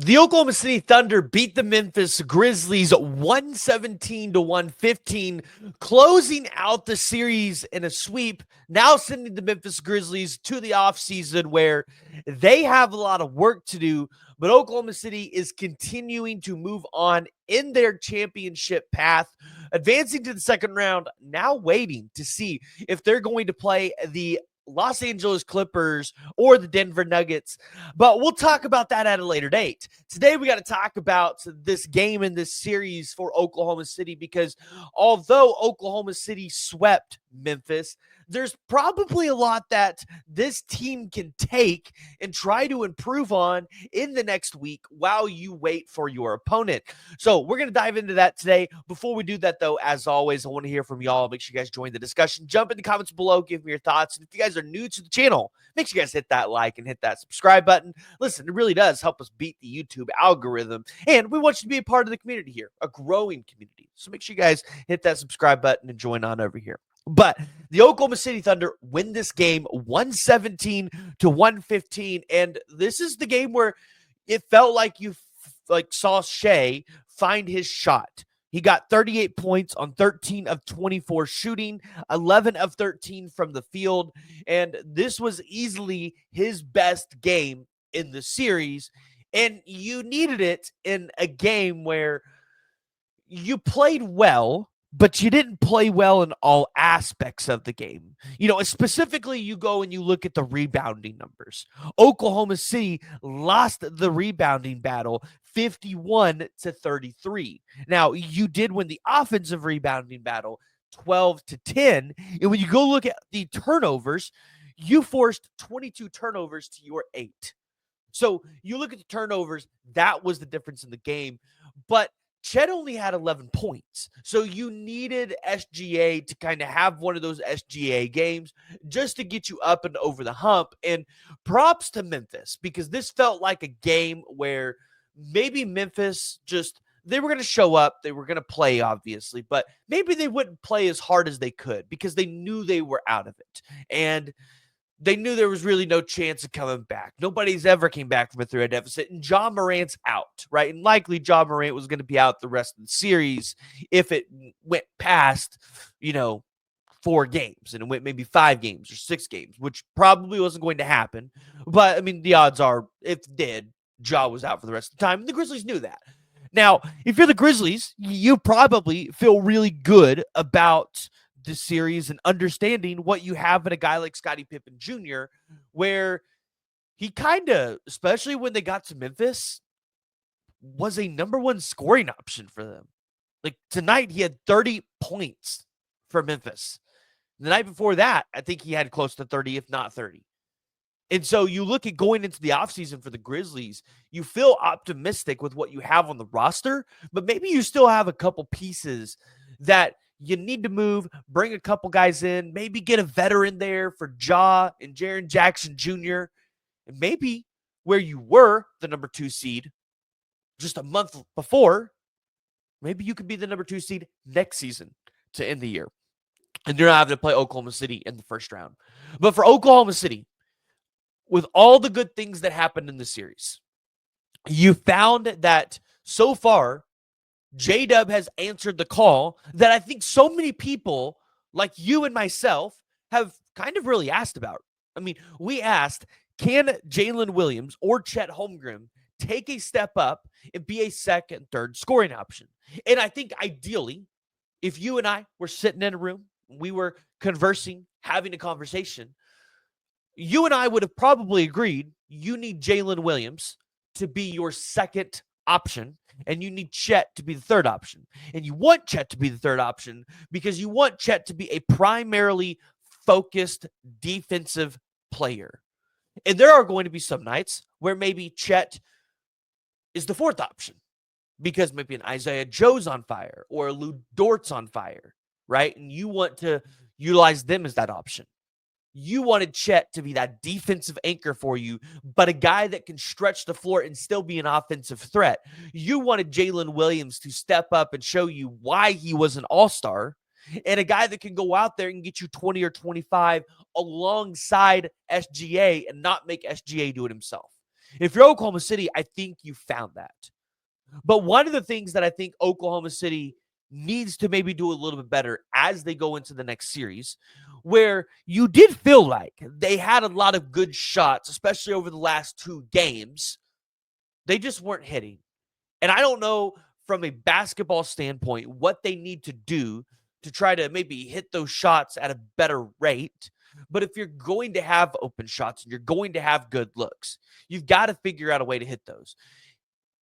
The Oklahoma City Thunder beat the Memphis Grizzlies 117-115, closing out the series in a sweep, now sending the Memphis Grizzlies to the offseason where they have a lot of work to do, but Oklahoma City is continuing to move on in their championship path, advancing to the second round, now waiting to see if they're going to play the Los Angeles Clippers or the Denver Nuggets. But we'll talk about that at a later date. Today, we got to talk about this game in this series for Oklahoma City because although Oklahoma City swept Memphis, there's probably a lot that this team can take and try to improve on in the next week while you wait for your opponent. So we're going to dive into that today. Before we do that, though, as always, I want to hear from y'all. Make sure you guys join the discussion. Jump in the comments below. Give me your thoughts. And if you guys are new to the channel, make sure you guys hit that like and hit that subscribe button. Listen, it really does help us beat the YouTube algorithm. And we want you to be a part of the community here, a growing community. So make sure you guys hit that subscribe button and join on over here. But the Oklahoma City Thunder win this game 117-115. And this is the game where it felt like you saw Shai find his shot. He got 38 points on 13 of 24 shooting, 11 of 13 from the field. And this was easily his best game in the series. And you needed it in a game where you played well, but you didn't play well in all aspects of the game. You know, specifically, you go and you look at the rebounding numbers. Oklahoma City lost the rebounding battle 51-33. Now, you did win the offensive rebounding battle 12-10. And when you go look at the turnovers, you forced 22 turnovers to your 8. So you look at the turnovers, that was the difference in the game. But Chet only had 11 points. So you needed SGA to kind of have one of those SGA games just to get you up and over the hump. And props to Memphis, because this felt like a game where maybe Memphis they were going to show up. They were going to play, obviously, but maybe they wouldn't play as hard as they could because they knew they were out of it. And they knew there was really no chance of coming back. Nobody's ever came back from a 3-0 deficit, and John Morant's out, right? And likely John Morant was going to be out the rest of the series if it went past, 4 games, and it went maybe 5 games or 6 games, which probably wasn't going to happen. But, I mean, the odds are, if it did, Ja was out for the rest of the time, and the Grizzlies knew that. Now, if you're the Grizzlies, you probably feel really good about the series and understanding what you have in a guy like Scottie Pippen Jr., where he kind of, especially when they got to Memphis, was a number 1 scoring option for them. Like tonight, he had 30 points for Memphis. The night before that, I think he had close to 30, if not 30. And so you look at going into the offseason for the Grizzlies, you feel optimistic with what you have on the roster, but maybe you still have a couple pieces that you need to move, bring a couple guys in, maybe get a veteran there for Ja and Jaren Jackson Jr. And maybe where you were the number 2 seed just a month before, maybe you could be the number 2 seed next season to end the year. And you're not having to play Oklahoma City in the first round. But for Oklahoma City, with all the good things that happened in the series, you found that so far, J-Dub has answered the call that I think so many people like you and myself have kind of really asked about. I mean, we asked, can Jalen Williams or Chet Holmgren take a step up and be a second, third scoring option? And I think ideally, if you and I were sitting in a room, we were conversing, having a conversation, you and I would have probably agreed you need Jalen Williams to be your second option, and you need Chet to be the third option. And you want Chet to be the third option because you want Chet to be a primarily focused defensive player. And there are going to be some nights where maybe Chet is the fourth option because maybe an Isaiah Joe's on fire or a Lou Dort's on fire, right? And you want to utilize them as that option. You wanted Chet to be that defensive anchor for you, but a guy that can stretch the floor and still be an offensive threat. You wanted Jalen Williams to step up and show you why he was an all-star, and a guy that can go out there and get you 20 or 25 alongside SGA and not make SGA do it himself. If you're Oklahoma City, I think you found that. But one of the things that I think Oklahoma City needs to maybe do a little bit better as they go into the next series, where you did feel like they had a lot of good shots, especially over the last 2 games, they just weren't hitting. And I don't know from a basketball standpoint what they need to do to try to maybe hit those shots at a better rate. But if you're going to have open shots and you're going to have good looks, you've got to figure out a way to hit those.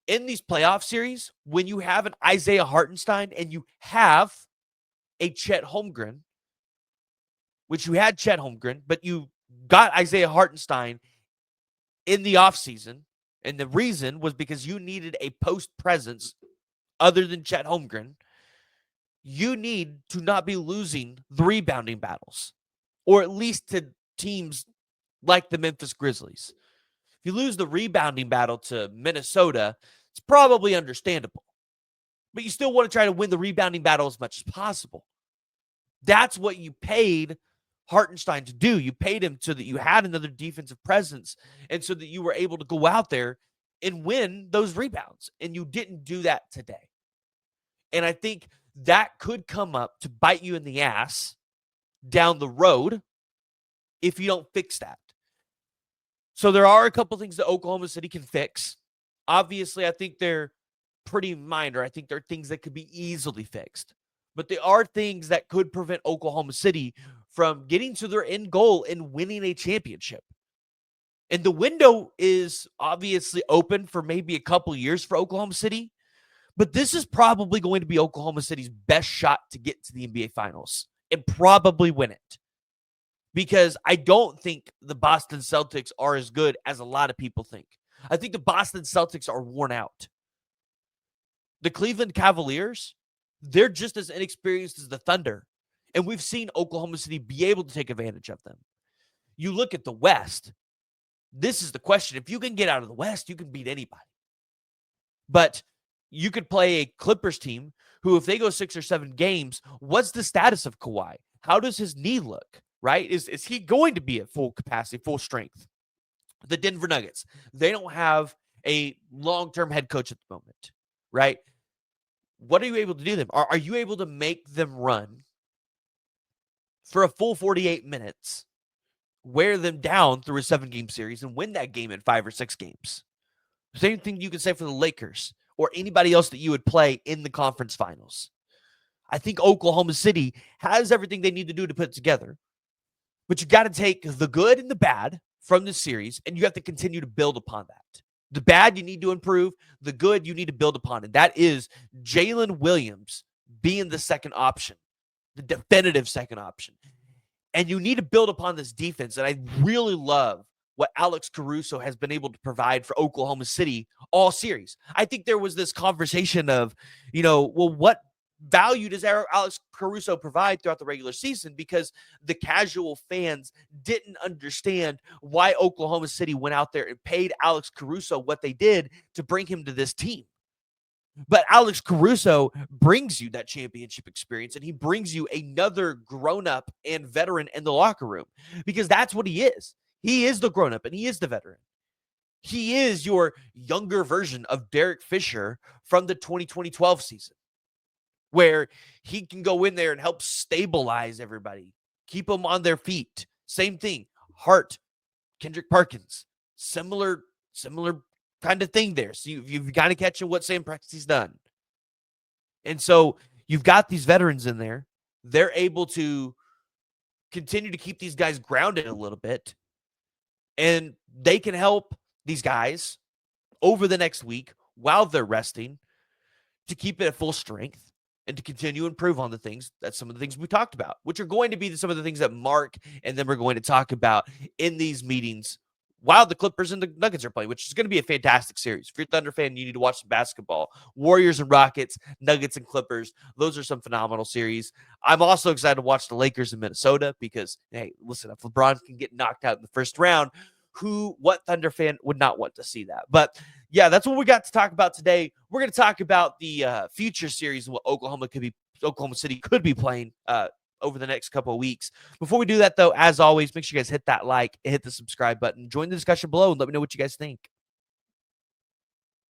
In these playoff series, when you have an Isaiah Hartenstein and you have a Chet Holmgren, which you had Chet Holmgren, but you got Isaiah Hartenstein in the offseason, and the reason was because you needed a post presence other than Chet Holmgren, you need to not be losing the rebounding battles, or at least to teams like the Memphis Grizzlies. If you lose the rebounding battle to Minnesota, it's probably understandable. But you still want to try to win the rebounding battle as much as possible. That's what you paid Hartenstein to do. You paid him so that you had another defensive presence and so that you were able to go out there and win those rebounds. And you didn't do that today. And I think that could come up to bite you in the ass down the road if you don't fix that. So there are a couple things that Oklahoma City can fix. Obviously, I think they're pretty minor. I think they're things that could be easily fixed. But they are things that could prevent Oklahoma City from getting to their end goal and winning a championship. And the window is obviously open for maybe a couple years for Oklahoma City. But this is probably going to be Oklahoma City's best shot to get to the NBA Finals and probably win it. Because I don't think the Boston Celtics are as good as a lot of people think. I think the Boston Celtics are worn out. The Cleveland Cavaliers, they're just as inexperienced as the Thunder. And we've seen Oklahoma City be able to take advantage of them. You look at the West. This is the question. If you can get out of the West, you can beat anybody. But you could play a Clippers team who, if they go 6 or 7 games, what's the status of Kawhi? How does his knee look, right? Is he going to be at full capacity, full strength? The Denver Nuggets, they don't have a long-term head coach at the moment, right? What are you able to do to them? Are you able to make them run for a full 48 minutes, wear them down through a 7-game series, and win that game in 5 or 6 games? Same thing you can say for the Lakers or anybody else that you would play in the conference finals. I think Oklahoma City has everything they need to do to put it together. But you got to take the good and the bad from this series, and you have to continue to build upon that. The bad you need to improve, the good you need to build upon. And that is Jalen Williams being the second option, the definitive second option. And you need to build upon this defense. And I really love what Alex Caruso has been able to provide for Oklahoma City all series. I think there was this conversation of, what value does Alex Caruso provide throughout the regular season? Because the casual fans didn't understand why Oklahoma City went out there and paid Alex Caruso what they did to bring him to this team. But Alex Caruso brings you that championship experience, and he brings you another grown-up and veteran in the locker room, because that's what he is. He is the grown-up, and he is the veteran. He is your younger version of Derek Fisher from the 2012 season, where he can go in there and help stabilize everybody, keep them on their feet. Same thing. Hart, Kendrick Perkins, similar kind of thing there. So you've got to catch what Sam Presti's done. And so you've got these veterans in there. They're able to continue to keep these guys grounded a little bit. And they can help these guys over the next week while they're resting to keep it at full strength and to continue to improve on some of the things we talked about, which are going to be some of the things that Mark and then we're going to talk about in these meetings while the Clippers and the Nuggets are playing, which is going to be a fantastic series. If you're a Thunder fan, you need to watch some basketball. Warriors and Rockets, Nuggets and Clippers. Those are some phenomenal series. I'm also excited to watch the Lakers in Minnesota because, hey, listen, if LeBron can get knocked out in the first round, what Thunder fan would not want to see that? But yeah, that's what we got to talk about today. We're going to talk about the future series and what Oklahoma City could be playing over the next couple of weeks. Before we do that, though, as always, make sure you guys hit that like and hit the subscribe button. Join the discussion below and let me know what you guys think.